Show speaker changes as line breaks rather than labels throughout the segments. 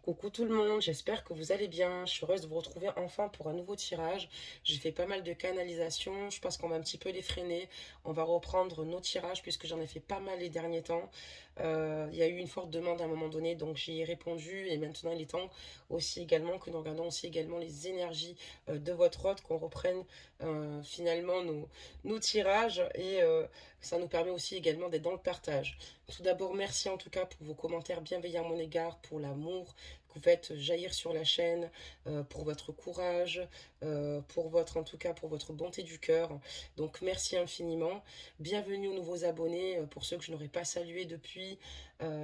Coucou tout le monde, j'espère que vous allez bien. Je suis heureuse de vous retrouver enfin pour un nouveau tirage. J'ai fait pas mal de canalisations, je pense qu'on va un petit peu les freiner. On va reprendre nos tirages puisque j'en ai fait pas mal les derniers temps. Il y a eu une forte demande à un moment donné, donc j'y ai répondu et maintenant il est temps aussi également que nous regardons aussi également les énergies de votre hôte, qu'on reprenne finalement nos tirages et ça nous permet aussi également d'être dans le partage. Tout d'abord, merci en tout cas pour vos commentaires bienveillants à mon égard, pour l'amour que vous faites jaillir sur la chaîne, pour votre courage, pour votre, en tout cas, pour votre bonté du cœur. Donc, merci infiniment. Bienvenue aux nouveaux abonnés, pour ceux que je n'aurais pas salués depuis.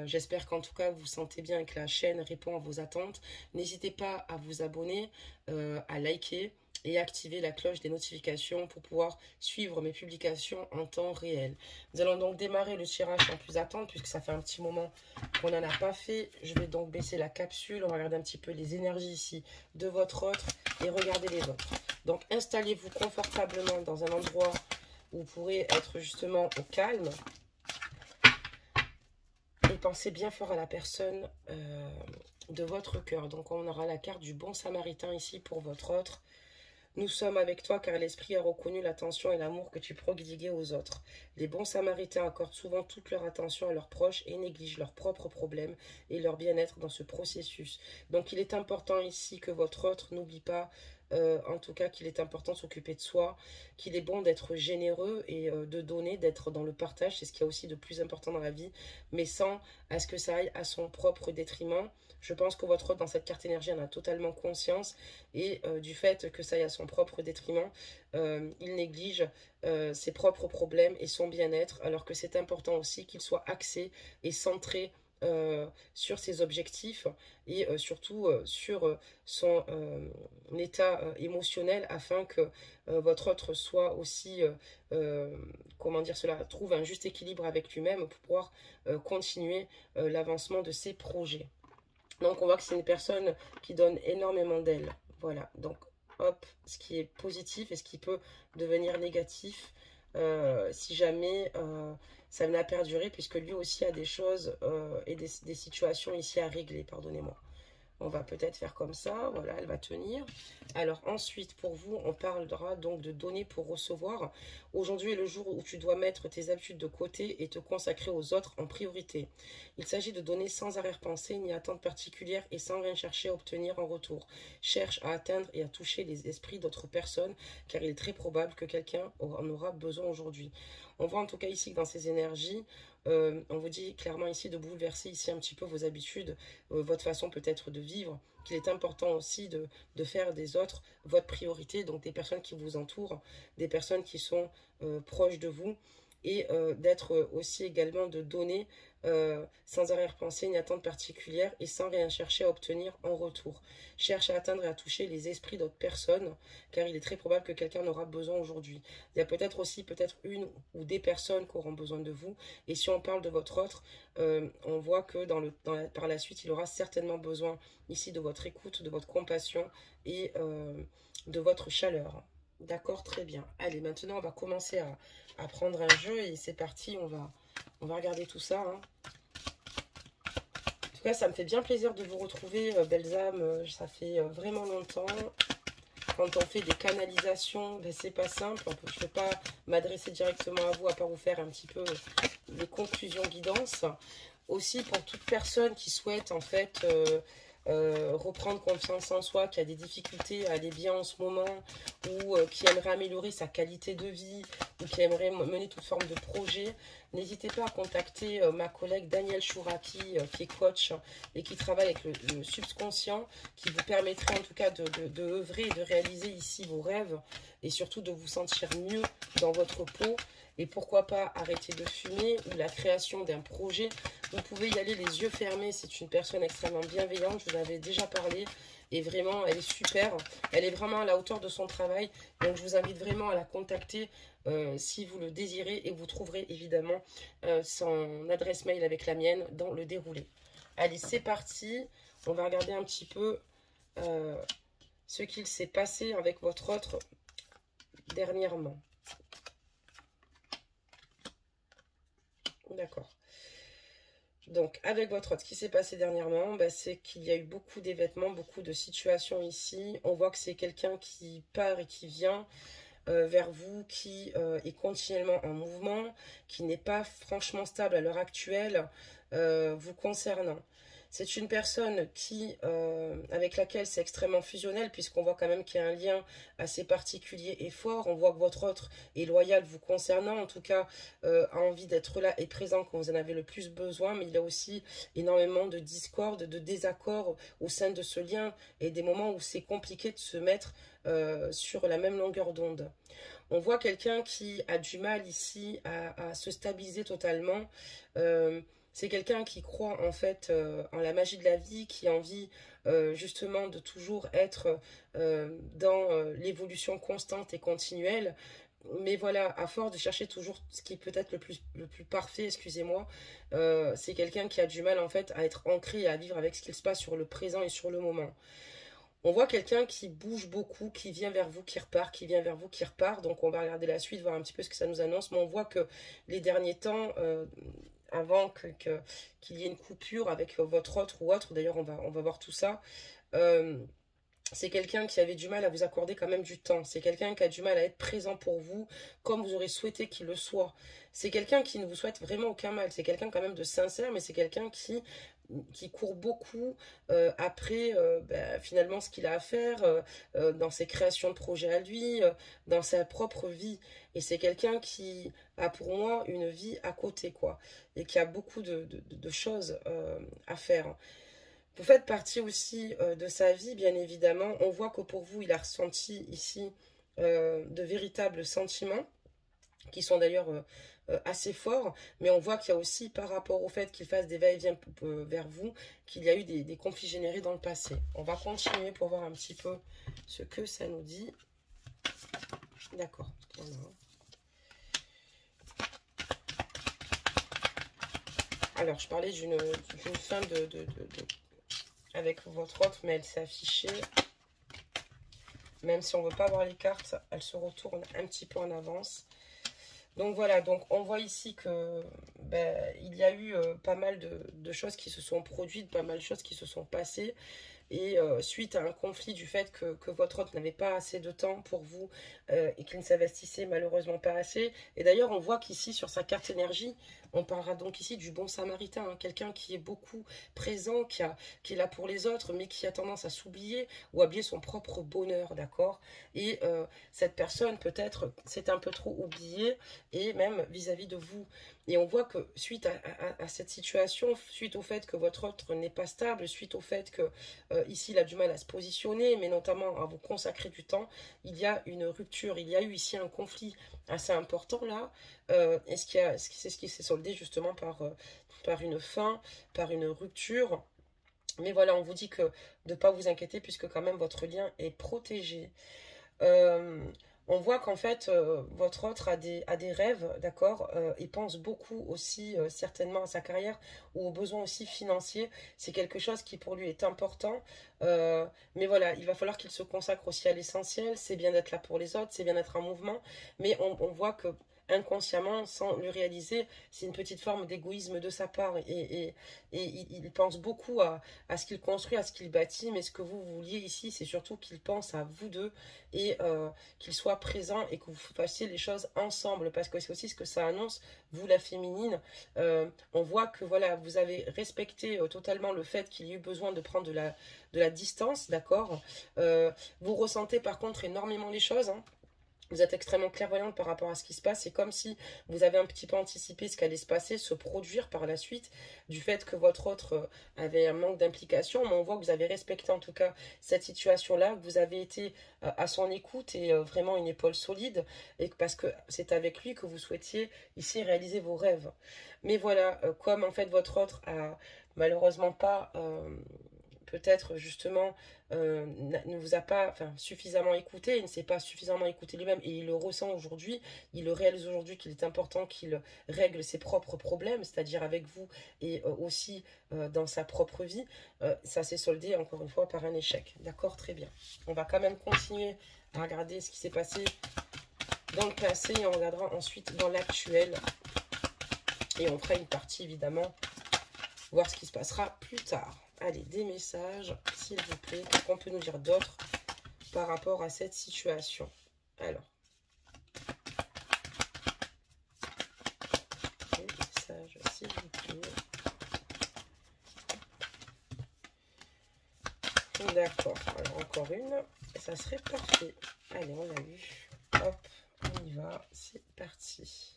J'espère qu'en tout cas, vous vous sentez bien et que la chaîne répond à vos attentes. N'hésitez pas à vous abonner, à liker et activer la cloche des notifications pour pouvoir suivre mes publications en temps réel. Nous allons donc démarrer le tirage sans plus attendre puisque ça fait un petit moment qu'on n'en a pas fait. Je vais donc baisser la capsule. On va regarder un petit peu les énergies ici de votre autre et regarder les vôtres. Donc installez-vous confortablement dans un endroit où vous pourrez être justement au calme. Et pensez bien fort à la personne de votre cœur. Donc on aura la carte du bon samaritain ici pour votre autre. Nous sommes avec toi car l'Esprit a reconnu l'attention et l'amour que tu prodiguais aux autres. Les bons samaritains accordent souvent toute leur attention à leurs proches et négligent leurs propres problèmes et leur bien-être dans ce processus. Donc il est important ici que votre autre n'oublie pas, en tout cas qu'il est important de s'occuper de soi, qu'il est bon d'être généreux et de donner, d'être dans le partage, c'est ce qu'il y a aussi de plus important dans la vie, mais sans à ce que ça aille à son propre détriment. Je pense que votre autre dans cette carte énergie en a totalement conscience et du fait que ça aille à son propre détriment, il néglige ses propres problèmes et son bien-être, alors que c'est important aussi qu'il soit axé et centré sur ses objectifs et surtout sur son état émotionnel afin que votre autre soit aussi, comment dire cela, trouve un juste équilibre avec lui-même pour pouvoir continuer l'avancement de ses projets. Donc on voit que c'est une personne qui donne énormément d'elle. Voilà, donc hop, ce qui est positif et ce qui peut devenir négatif si jamais ça venait à perdurer, puisque lui aussi a des choses et des situations ici à régler, pardonnez-moi. On va peut-être faire comme ça, voilà, elle va tenir. Alors ensuite, pour vous, on parlera donc de donner pour recevoir. Aujourd'hui est le jour où tu dois mettre tes habitudes de côté et te consacrer aux autres en priorité. Il s'agit de donner sans arrière-pensée ni attente particulière et sans rien chercher à obtenir en retour. Cherche à atteindre et à toucher les esprits d'autres personnes, car il est très probable que quelqu'un en aura besoin aujourd'hui. On voit en tout cas ici que dans ces énergies, on vous dit clairement ici de bouleverser ici un petit peu vos habitudes, votre façon peut-être de vivre, qu'il est important aussi de faire des autres votre priorité, donc des personnes qui vous entourent, des personnes qui sont proches de vous, et d'être aussi également de donner sans arrière-pensée ni attente particulière et sans rien chercher à obtenir en retour. Cherche à atteindre et à toucher les esprits d'autres personnes, car il est très probable que quelqu'un en aura besoin aujourd'hui. Il y a peut-être aussi peut-être une ou des personnes qui auront besoin de vous, et si on parle de votre autre, on voit que par la suite, il aura certainement besoin ici de votre écoute, de votre compassion et de votre chaleur. D'accord, très bien. Allez, maintenant, on va commencer à prendre un jeu et c'est parti, on va regarder tout ça. Hein. En tout cas, ça me fait bien plaisir de vous retrouver, belles âmes. Ça fait vraiment longtemps. Quand on fait des canalisations, ben, c'est pas simple. Je ne peux pas m'adresser directement à vous à part vous faire un petit peu des conclusions guidance. Aussi pour toute personne qui souhaite en fait reprendre confiance en soi, qui a des difficultés à aller bien en ce moment, ou qui aimerait améliorer sa qualité de vie, ou qui aimerait mener toute forme de projet, n'hésitez pas à contacter ma collègue Danielle Chouraki, qui est coach et qui travaille avec le subconscient, qui vous permettrait en tout cas de œuvrer et de réaliser ici vos rêves, et surtout de vous sentir mieux dans votre peau. Et pourquoi pas arrêter de fumer ou la création d'un projet. Vous pouvez y aller les yeux fermés. C'est une personne extrêmement bienveillante. Je vous en avais déjà parlé. Et vraiment, elle est super. Elle est vraiment à la hauteur de son travail. Donc, je vous invite vraiment à la contacter si vous le désirez. Et vous trouverez évidemment son adresse mail avec la mienne dans le déroulé. Allez, c'est parti. On va regarder un petit peu ce qu'il s'est passé avec votre autre dernièrement. D'accord. Donc, avec votre autre, ce qui s'est passé dernièrement, bah, c'est qu'il y a eu beaucoup d'événements, beaucoup de situations ici. On voit que c'est quelqu'un qui part et qui vient vers vous, qui est continuellement en mouvement, qui n'est pas franchement stable à l'heure actuelle vous concernant. C'est une personne avec laquelle c'est extrêmement fusionnel, puisqu'on voit quand même qu'il y a un lien assez particulier et fort. On voit que votre autre est loyal vous concernant, en tout cas a envie d'être là et présent quand vous en avez le plus besoin, mais il y a aussi énormément de discorde, de désaccord au sein de ce lien, et des moments où c'est compliqué de se mettre sur la même longueur d'onde. On voit quelqu'un qui a du mal ici à se stabiliser totalement. C'est quelqu'un qui croit en fait en la magie de la vie, qui a envie justement de toujours être dans l'évolution constante et continuelle. Mais voilà, à force de chercher toujours ce qui peut être le plus parfait, excusez-moi, c'est quelqu'un qui a du mal en fait à être ancré et à vivre avec ce qu'il se passe sur le présent et sur le moment. On voit quelqu'un qui bouge beaucoup, qui vient vers vous, qui repart, qui vient vers vous, qui repart. Donc on va regarder la suite, voir un petit peu ce que ça nous annonce. Mais on voit que les derniers temps, avant qu'il y ait une coupure avec votre autre ou autre, d'ailleurs on va voir tout ça, c'est quelqu'un qui avait du mal à vous accorder quand même du temps. C'est quelqu'un qui a du mal à être présent pour vous comme vous aurez souhaité qu'il le soit. C'est quelqu'un qui ne vous souhaite vraiment aucun mal. C'est quelqu'un quand même de sincère, mais c'est quelqu'un qui court beaucoup après finalement ce qu'il a à faire dans ses créations de projets à lui, dans sa propre vie. Et c'est quelqu'un qui a pour moi une vie à côté, quoi. Et qui a beaucoup de choses à faire. Vous faites partie aussi de sa vie, bien évidemment. On voit que pour vous, il a ressenti ici de véritables sentiments, qui sont d'ailleurs assez forts. Mais on voit qu'il y a aussi, par rapport au fait qu'il fasse des va-et-vient vers vous, qu'il y a eu des conflits générés dans le passé. On va continuer pour voir un petit peu ce que ça nous dit. D'accord. Voilà. Alors, je parlais d'une fin avec votre autre, mais elle s'est affichée. Même si on ne veut pas voir les cartes, elle se retourne un petit peu en avance. Donc voilà, donc on voit ici que il y a eu pas mal de choses qui se sont produites, pas mal de choses qui se sont passées. Et suite à un conflit du fait que votre autre n'avait pas assez de temps pour vous et qu'il ne s'investissait malheureusement pas assez. Et d'ailleurs, on voit qu'ici, sur sa carte énergie, on parlera donc ici du bon samaritain, hein, quelqu'un qui est beaucoup présent, qui est là pour les autres, mais qui a tendance à s'oublier ou à oublier son propre bonheur, d'accord. Et cette personne, peut-être, s'est un peu trop oubliée, et même vis-à-vis de vous. Et on voit que suite à cette situation, suite au fait que votre autre n'est pas stable, suite au fait que ici il a du mal à se positionner, mais notamment à vous consacrer du temps, il y a une rupture, il y a eu ici un conflit assez important là, et c'est ce qui s'est soldé justement par une fin, par une rupture. Mais voilà, on vous dit que de ne pas vous inquiéter puisque quand même votre lien est protégé. On voit qu'en fait, votre autre a des rêves, d'accord. Il pense beaucoup aussi, certainement, à sa carrière ou aux besoins aussi financiers. C'est quelque chose qui pour lui est important. Mais voilà, il va falloir qu'il se consacre aussi à l'essentiel. C'est bien d'être là pour les autres, c'est bien d'être en mouvement. Mais on voit que inconsciemment, sans le réaliser, c'est une petite forme d'égoïsme de sa part. Et il pense beaucoup à ce qu'il construit, à ce qu'il bâtit. Mais ce que vous vouliez ici, c'est surtout qu'il pense à vous deux et qu'il soit présent et que vous fassiez les choses ensemble. Parce que c'est aussi ce que ça annonce, vous la féminine. On voit que voilà, vous avez respecté totalement le fait qu'il y ait eu besoin de prendre de la distance, d'accord. Vous ressentez par contre énormément les choses, hein. Vous êtes extrêmement clairvoyante par rapport à ce qui se passe. C'est comme si vous avez un petit peu anticipé ce qui allait se passer, se produire par la suite, du fait que votre autre avait un manque d'implication. Mais on voit que vous avez respecté en tout cas cette situation-là, que vous avez été à son écoute et vraiment une épaule solide, et parce que c'est avec lui que vous souhaitiez ici réaliser vos rêves. Mais voilà, comme en fait votre autre a malheureusement pas... peut-être justement ne vous a pas suffisamment écouté, il ne s'est pas suffisamment écouté lui-même et il le ressent aujourd'hui, il le réalise aujourd'hui qu'il est important qu'il règle ses propres problèmes, c'est-à-dire avec vous et aussi dans sa propre vie. Ça s'est soldé encore une fois par un échec. D'accord, très bien. On va quand même continuer à regarder ce qui s'est passé dans le passé et on regardera ensuite dans l'actuel et on fera une partie évidemment voir ce qui se passera plus tard. Allez, des messages, s'il vous plaît. Qu'est-ce qu'on peut nous dire d'autre par rapport à cette situation? Alors. Des messages, s'il vous plaît. D'accord. Alors, encore une. Et ça serait parfait. Allez, on l'a eu. Hop, on y va. C'est parti.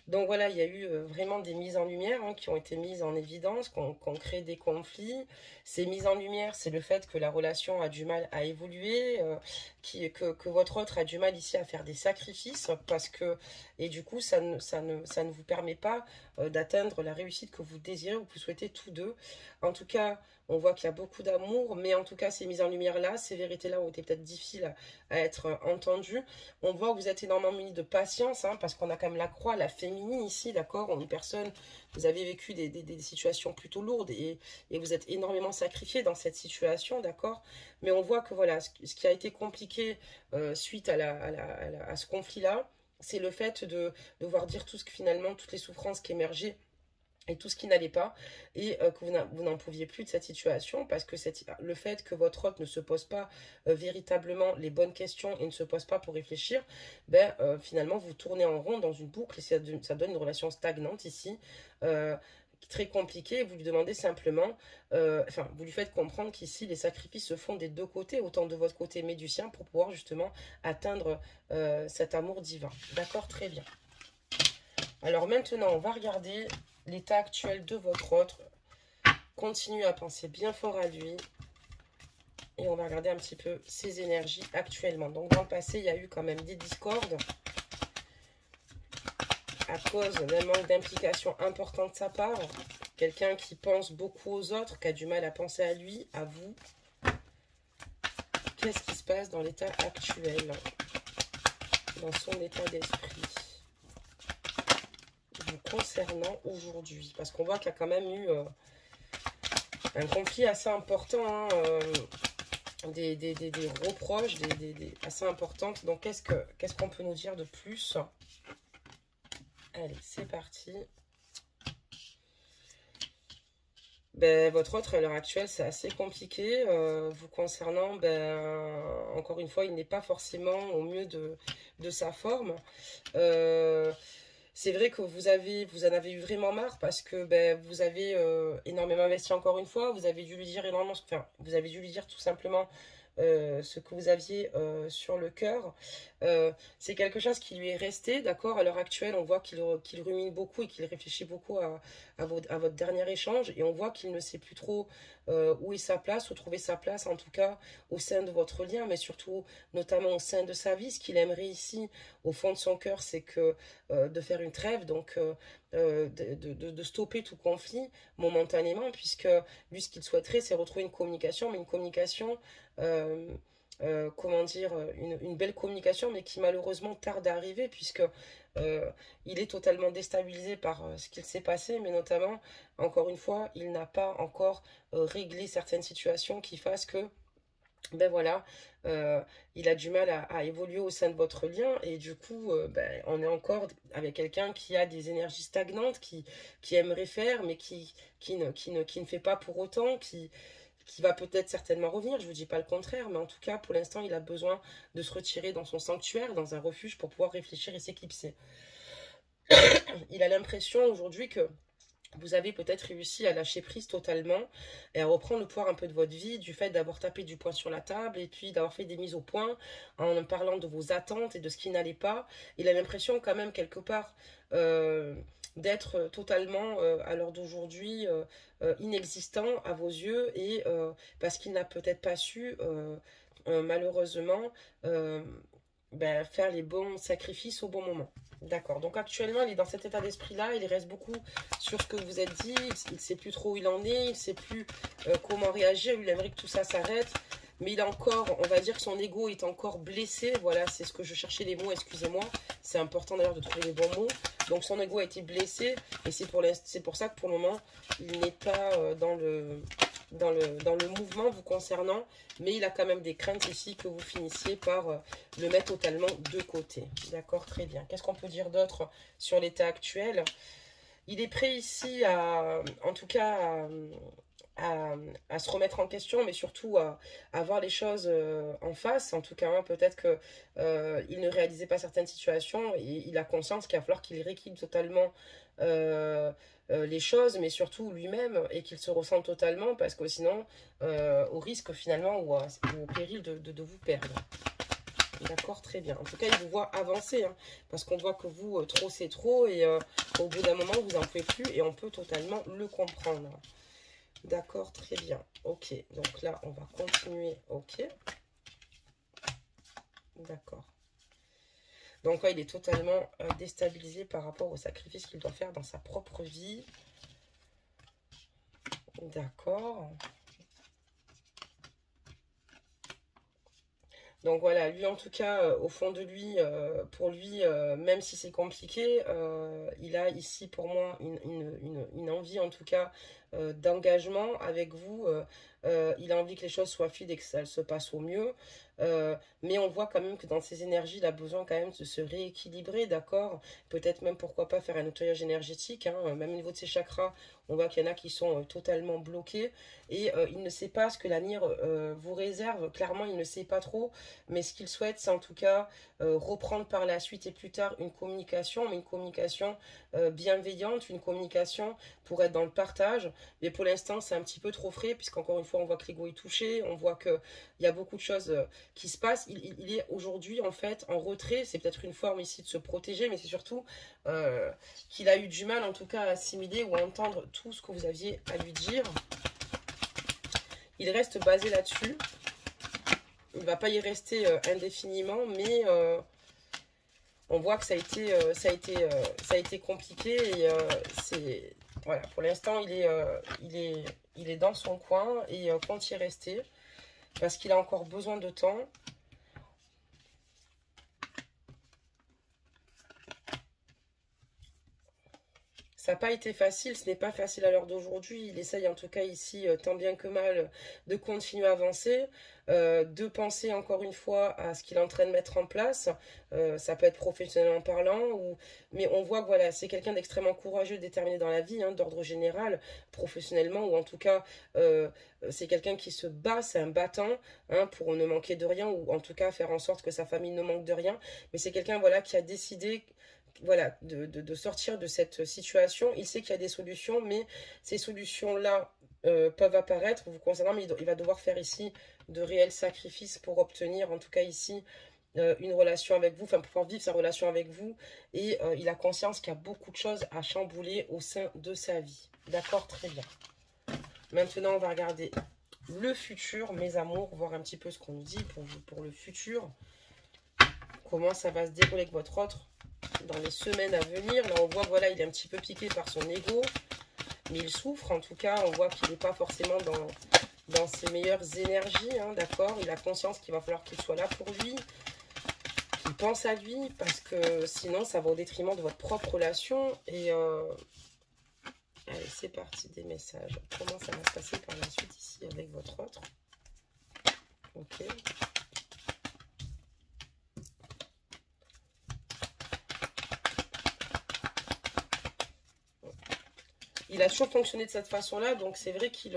Donc voilà, il y a eu vraiment des mises en lumière qui ont été mises en évidence, qui ont créé des conflits. Ces mises en lumière, c'est le fait que la relation a du mal à évoluer, que votre autre a du mal ici à faire des sacrifices, parce que, et du coup, ça ne vous permet pas d'atteindre la réussite que vous désirez ou que vous souhaitez tous deux. En tout cas, on voit qu'il y a beaucoup d'amour, mais en tout cas, ces mises en lumière-là, ces vérités-là ont été peut-être difficiles à être entendues. On voit que vous êtes énormément muni de patience, parce qu'on a quand même la croix, la féminine ici, d'accord? Une personne, vous avez vécu des situations plutôt lourdes et vous êtes énormément sacrifié dans cette situation, d'accord? Mais on voit que voilà, ce qui a été compliqué suite à ce conflit-là, c'est le fait de devoir dire tout ce que finalement, toutes les souffrances qui émergeaient et tout ce qui n'allait pas, et que vous n'en pouviez plus de cette situation, parce que le fait que votre hôte ne se pose pas véritablement les bonnes questions et ne se pose pas pour réfléchir, ben, finalement vous tournez en rond dans une boucle, et ça donne une relation stagnante ici, très compliquée. Vous lui demandez simplement, vous lui faites comprendre qu'ici les sacrifices se font des deux côtés, autant de votre côté mais du sien, pour pouvoir justement atteindre cet amour divin. D'accord, très bien. Alors maintenant, on va regarder l'état actuel de votre autre. Continuez à penser bien fort à lui. Et on va regarder un petit peu ses énergies actuellement. Donc dans le passé, il y a eu quand même des discordes à cause d'un manque d'implication important de sa part. Quelqu'un qui pense beaucoup aux autres, qui a du mal à penser à lui, à vous. Qu'est-ce qui se passe dans l'état actuel, dans son état d'esprit, vous concernant aujourd'hui? Parce qu'on voit qu'il y a quand même eu un conflit assez important, des reproches assez importantes. Donc qu'est-ce qu'on peut nous dire de plus? Allez, c'est parti. Ben, votre autre, à l'heure actuelle, c'est assez compliqué. Vous concernant, ben, encore une fois, il n'est pas forcément au mieux de sa forme. C'est vrai que vous en avez eu vraiment marre, parce que ben, vous avez énormément investi encore une fois. Vous avez dû lui dire énormément, enfin, vous avez dû lui dire tout simplement ce que vous aviez sur le cœur. C'est quelque chose qui lui est resté, d'accord? À l'heure actuelle, on voit qu'il rumine beaucoup et qu'il réfléchit beaucoup à votre dernier échange, et on voit qu'il ne sait plus trop où est sa place, où trouver sa place, en tout cas au sein de votre lien, mais surtout notamment au sein de sa vie. Ce qu'il aimerait ici, au fond de son cœur, c'est que de faire une trêve, donc de stopper tout conflit momentanément, puisque lui, ce qu'il souhaiterait, c'est retrouver une communication, mais une communication comment dire, une belle communication, mais qui malheureusement tarde à arriver, puisque il est totalement déstabilisé par ce qu'il s'est passé, mais notamment, encore une fois, il n'a pas encore réglé certaines situations qui fassent que, ben voilà, il a du mal à évoluer au sein de votre lien, et du coup, ben, on est encore avec quelqu'un qui a des énergies stagnantes, qui aimerait faire, mais qui ne fait pas pour autant, qui va peut-être certainement revenir, je ne vous dis pas le contraire, mais en tout cas, pour l'instant, il a besoin de se retirer dans son sanctuaire, dans un refuge, pour pouvoir réfléchir et s'éclipser. Il a l'impression aujourd'hui que vous avez peut-être réussi à lâcher prise totalement et à reprendre le pouvoir un peu de votre vie, du fait d'avoir tapé du poing sur la table et puis d'avoir fait des mises au point en parlant de vos attentes et de ce qui n'allait pas. Il a l'impression quand même quelque part d'être totalement à l'heure d'aujourd'hui inexistant à vos yeux, et parce qu'il n'a peut-être pas su malheureusement ben, faire les bons sacrifices au bon moment. D'accord, donc actuellement il est dans cet état d'esprit-là, il reste beaucoup sur ce que vous êtes dit, il ne sait plus trop où il en est, il ne sait plus comment réagir, il aimerait que tout ça s'arrête, mais il a encore, on va dire que son ego est encore blessé, voilà, c'est ce que je cherchais les mots, excusez-moi, c'est important d'ailleurs de trouver les bons mots, donc son ego a été blessé, et c'est pour ça que pour le moment, il n'est pas dans le mouvement vous concernant, mais il a quand même des craintes ici que vous finissiez par le mettre totalement de côté. D'accord, très bien. Qu'est-ce qu'on peut dire d'autre sur l'état actuel? il est prêt ici à, en tout cas, à se remettre en question, mais surtout à voir les choses en face. En tout cas, hein, peut-être que il ne réalisait pas certaines situations et il a conscience qu'il va falloir qu'il rééquilibre totalement les choses, mais surtout lui-même, et qu'il se ressente totalement, parce que sinon, au risque finalement ou au péril de vous perdre. D'accord, très bien. En tout cas, il vous voit avancer, hein, parce qu'on voit que vous, trop c'est trop, et au bout d'un moment, vous n'en pouvez plus, et on peut totalement le comprendre. D'accord, très bien. Ok, donc là, on va continuer. Ok. D'accord. Donc, ouais, il est totalement déstabilisé par rapport au sacrifice qu'il doit faire dans sa propre vie. D'accord. Donc voilà, lui en tout cas, au fond de lui, pour lui, même si c'est compliqué, il a ici pour moi une envie en tout cas d'engagement avec vous. Il a envie que les choses soient fluides et que ça se passe au mieux. Mais on voit quand même que dans ses énergies, il a besoin quand même de se rééquilibrer, d'accord? Peut-être même pourquoi pas faire un nettoyage énergétique, hein, même au niveau de ses chakras, on voit qu'il y en a qui sont totalement bloqués et il ne sait pas ce que l'avenir vous réserve. Clairement, il ne sait pas trop, mais ce qu'il souhaite, c'est en tout cas reprendre par la suite et plus tard une communication, mais une communication bienveillante, une communication pour être dans le partage. Mais pour l'instant, c'est un petit peu trop frais, puisqu'encore une fois, on voit que l'ego est touché, on voit qu'il y a beaucoup de choses qui se passent. Il est aujourd'hui, en fait, en retrait. C'est peut-être une forme ici de se protéger, mais c'est surtout qu'il a eu du mal, en tout cas, à assimiler ou à entendre tout ce que vous aviez à lui dire. Il reste basé là-dessus. Il ne va pas y rester indéfiniment, mais on voit que ça a été compliqué et c'est voilà, pour l'instant il est dans son coin et compte y rester parce qu'il a encore besoin de temps. Ça n'a pas été facile, ce n'est pas facile à l'heure d'aujourd'hui. Il essaye en tout cas ici, tant bien que mal, de continuer à avancer, de penser encore une fois à ce qu'il est en train de mettre en place. Ça peut être professionnellement parlant, mais on voit que voilà, c'est quelqu'un d'extrêmement courageux, déterminé dans la vie, hein, d'ordre général, professionnellement, ou en tout cas, c'est quelqu'un qui se bat, c'est un battant, hein, pour ne manquer de rien, ou en tout cas faire en sorte que sa famille ne manque de rien. Mais c'est quelqu'un voilà, qui a décidé voilà, de sortir de cette situation. Il sait qu'il y a des solutions, mais ces solutions-là peuvent apparaître vous concernant, mais il va devoir faire ici de réels sacrifices pour obtenir, en tout cas ici, une relation avec vous, enfin pour pouvoir vivre sa relation avec vous. Et il a conscience qu'il y a beaucoup de choses à chambouler au sein de sa vie. D'accord, très bien. Maintenant, on va regarder le futur, mes amours, voir un petit peu ce qu'on nous dit pour le futur. Comment ça va se dérouler avec votre autre dans les semaines à venir. Là, on voit, voilà, il est un petit peu piqué par son ego, mais il souffre. En tout cas, on voit qu'il n'est pas forcément dans ses meilleures énergies, hein, d'accord? Il a conscience qu'il va falloir qu'il soit là pour lui, qu'il pense à lui, parce que sinon, ça va au détriment de votre propre relation. Et allez, c'est parti, des messages. Comment ça va se passer par la suite ici avec votre autre? Ok. Il a toujours fonctionné de cette façon-là, donc c'est vrai qu'il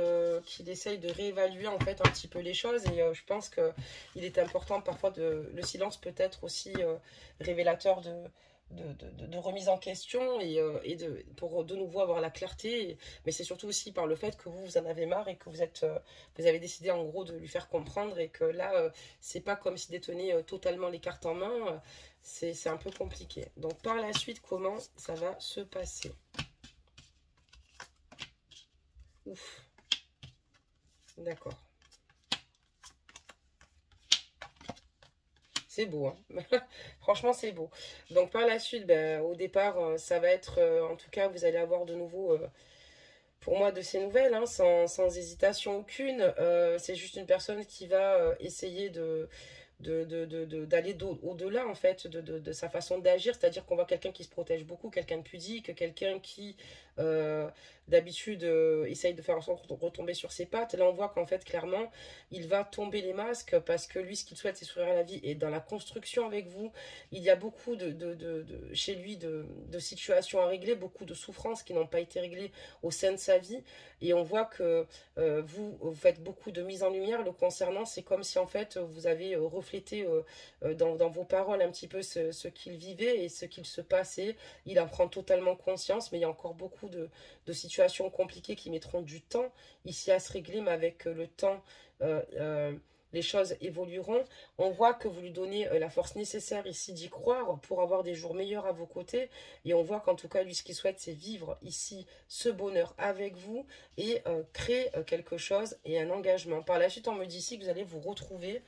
essaye de réévaluer en fait un petit peu les choses et je pense qu'il est important parfois le silence peut être aussi révélateur de remise en question et pour de nouveau avoir la clarté, mais c'est surtout aussi par le fait que vous en avez marre et que vous avez décidé en gros de lui faire comprendre et que là c'est pas comme s'il détenait totalement les cartes en main, c'est un peu compliqué. Donc par la suite, comment ça va se passer? Ouf. D'accord. C'est beau, hein. Franchement, c'est beau. Donc, par la suite, ben, au départ, ça va être... en tout cas, vous allez avoir de nouveau, pour moi, de ces nouvelles, hein, sans hésitation aucune. C'est juste une personne qui va essayer d'aller au-delà en fait de sa façon d'agir, c'est-à-dire qu'on voit quelqu'un qui se protège beaucoup, quelqu'un de pudique, quelqu'un qui d'habitude essaye de faire en sorte de retomber sur ses pattes. Là, on voit qu'en fait, clairement, il va tomber les masques parce que lui, ce qu'il souhaite, c'est sourire à la vie. Et dans la construction avec vous, il y a beaucoup chez lui de situations à régler, beaucoup de souffrances qui n'ont pas été réglées au sein de sa vie. Et on voit que vous faites beaucoup de mise en lumière le concernant. C'est comme si en fait vous avez reflété dans vos paroles un petit peu ce qu'il vivait et ce qu'il se passait. Il en prend totalement conscience, mais il y a encore beaucoup de situations compliquées qui mettront du temps ici à se régler, mais avec le temps, les choses évolueront. On voit que vous lui donnez la force nécessaire ici d'y croire pour avoir des jours meilleurs à vos côtés. Et on voit qu'en tout cas, lui, ce qu'il souhaite, c'est vivre ici ce bonheur avec vous et créer quelque chose et un engagement. Par la suite, on me dit ici que vous allez vous retrouver,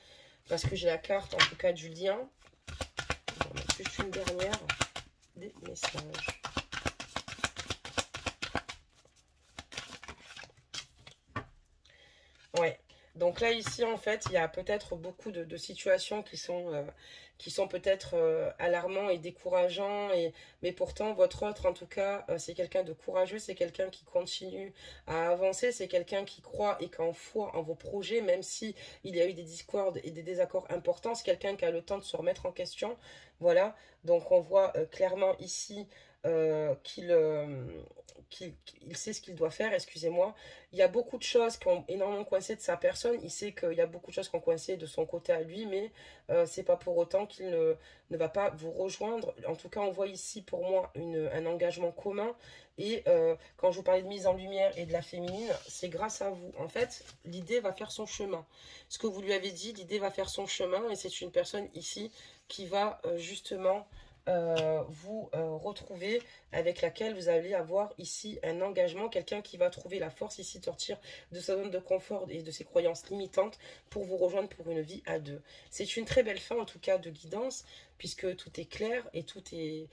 parce que j'ai la carte, en tout cas, du lien. On va mettre juste une dernière, des messages. Ouais. Donc là, ici, en fait, il y a peut-être beaucoup de situations qui sont peut-être alarmants et décourageants. Mais pourtant, votre autre, en tout cas, c'est quelqu'un de courageux, c'est quelqu'un qui continue à avancer, c'est quelqu'un qui croit et qui a foi en vos projets, même si il y a eu des discordes et des désaccords importants. C'est quelqu'un qui a le temps de se remettre en question. Voilà. Donc, on voit clairement ici qu'il sait ce qu'il doit faire, excusez-moi. Il y a beaucoup de choses qui ont énormément coincé de sa personne. Il sait qu'il y a beaucoup de choses qui ont coincé de son côté à lui, mais c'est pas pour autant qu'il ne va pas vous rejoindre. En tout cas, on voit ici pour moi un engagement commun. Et quand je vous parlais de mise en lumière et de la féminine, c'est grâce à vous. En fait, l'idée va faire son chemin. Ce que vous lui avez dit, l'idée va faire son chemin. Et c'est une personne ici qui va justement vous retrouver, avec laquelle vous allez avoir ici un engagement, quelqu'un qui va trouver la force ici de sortir de sa zone de confort et de ses croyances limitantes pour vous rejoindre pour une vie à deux. C'est une très belle fin en tout cas de guidance, puisque tout est clair et tout est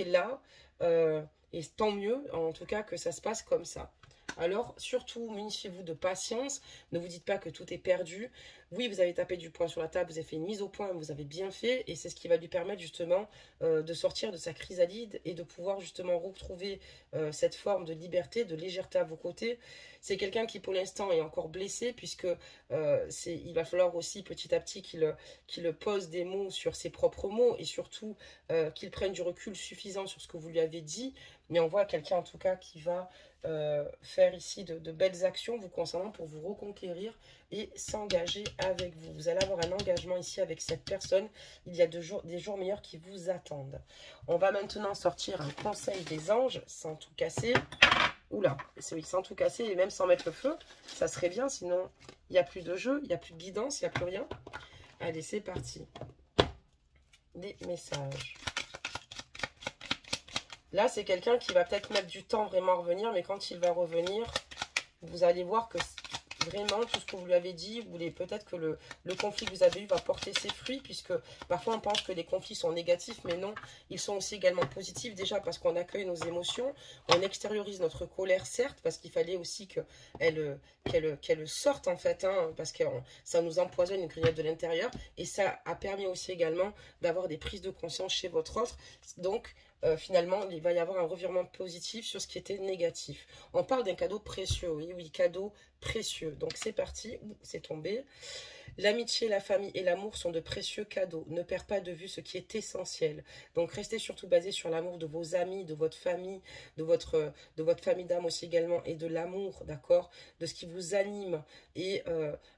là, et tant mieux en tout cas que ça se passe comme ça. Alors, surtout, munifiez-vous de patience. Ne vous dites pas que tout est perdu. Oui, vous avez tapé du poing sur la table, vous avez fait une mise au point, vous avez bien fait. Et c'est ce qui va lui permettre justement de sortir de sa chrysalide et de pouvoir justement retrouver cette forme de liberté, de légèreté à vos côtés. C'est quelqu'un qui, pour l'instant, est encore blessé, puisque il va falloir aussi petit à petit qu'il pose des mots sur ses propres mots et surtout qu'il prenne du recul suffisant sur ce que vous lui avez dit. Mais on voit quelqu'un en tout cas qui va faire ici de belles actions vous concernant pour vous reconquérir et s'engager avec vous. Vous allez avoir un engagement ici avec cette personne. Il y a des jours meilleurs qui vous attendent. On va maintenant sortir un conseil des anges sans tout casser. Oula, c'est oui, sans tout casser et même sans mettre le feu. Ça serait bien, sinon il n'y a plus de jeu, il n'y a plus de guidance, il n'y a plus rien. Allez, c'est parti. Des messages. Là, c'est quelqu'un qui va peut-être mettre du temps vraiment à revenir, mais quand il va revenir, vous allez voir que vraiment tout ce que vous lui avez dit, vous voulez peut-être que le conflit que vous avez eu va porter ses fruits, puisque parfois on pense que les conflits sont négatifs, mais non, ils sont aussi également positifs, déjà parce qu'on accueille nos émotions, on extériorise notre colère, certes, parce qu'il fallait aussi qu'elle sorte en fait, hein, parce que ça nous empoisonne une grillade de l'intérieur, et ça a permis aussi également d'avoir des prises de conscience chez votre autre, donc finalement, il va y avoir un revirement positif sur ce qui était négatif. On parle d'un cadeau précieux, oui, oui, cadeau précieux. Donc c'est parti, c'est tombé. L'amitié, la famille et l'amour sont de précieux cadeaux. Ne perds pas de vue ce qui est essentiel. Donc restez surtout basé sur l'amour de vos amis, de votre famille, de votre famille d'âme aussi également, et de l'amour, d'accord, de ce qui vous anime. Et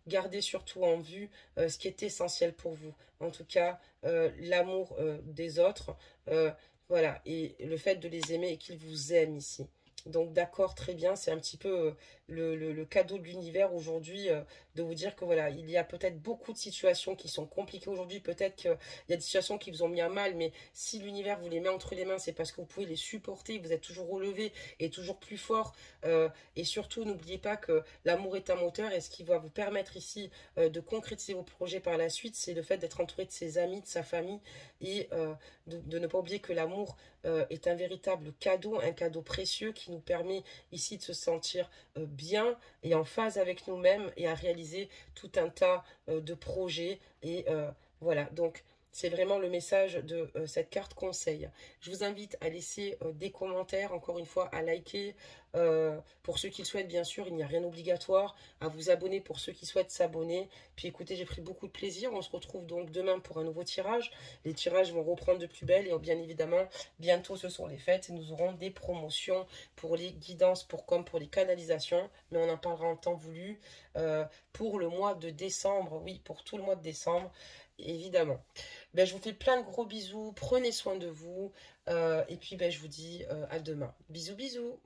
gardez surtout en vue ce qui est essentiel pour vous. En tout cas, l'amour des autres. Voilà, et le fait de les aimer et qu'ils vous aiment ici. Donc d'accord, très bien, c'est un petit peu le cadeau de l'univers aujourd'hui, de vous dire que voilà, il y a peut-être beaucoup de situations qui sont compliquées aujourd'hui, peut-être qu'il y a des situations qui vous ont mis à mal, mais si l'univers vous les met entre les mains, c'est parce que vous pouvez les supporter, vous êtes toujours relevé et toujours plus fort, et surtout n'oubliez pas que l'amour est un moteur, et ce qui va vous permettre ici de concrétiser vos projets par la suite, c'est le fait d'être entouré de ses amis, de sa famille, et de ne pas oublier que l'amour est un véritable cadeau, un cadeau précieux qui nous permet ici de se sentir bien et en phase avec nous-mêmes et à réaliser tout un tas de projets. Et voilà, donc C'est vraiment le message de cette carte conseil. Je vous invite à laisser des commentaires, encore une fois, à liker. Pour ceux qui le souhaitent, bien sûr, il n'y a rien d'obligatoire. À vous abonner pour ceux qui souhaitent s'abonner. Puis écoutez, j'ai pris beaucoup de plaisir. On se retrouve donc demain pour un nouveau tirage. Les tirages vont reprendre de plus belle. Et bien évidemment, bientôt ce sont les fêtes. Et nous aurons des promotions pour les guidances, comme pour les canalisations. Mais on en parlera en temps voulu. Pour le mois de décembre, oui, pour tout le mois de décembre, évidemment. Ben, je vous fais plein de gros bisous, prenez soin de vous, et puis ben, je vous dis à demain. Bisous, bisous.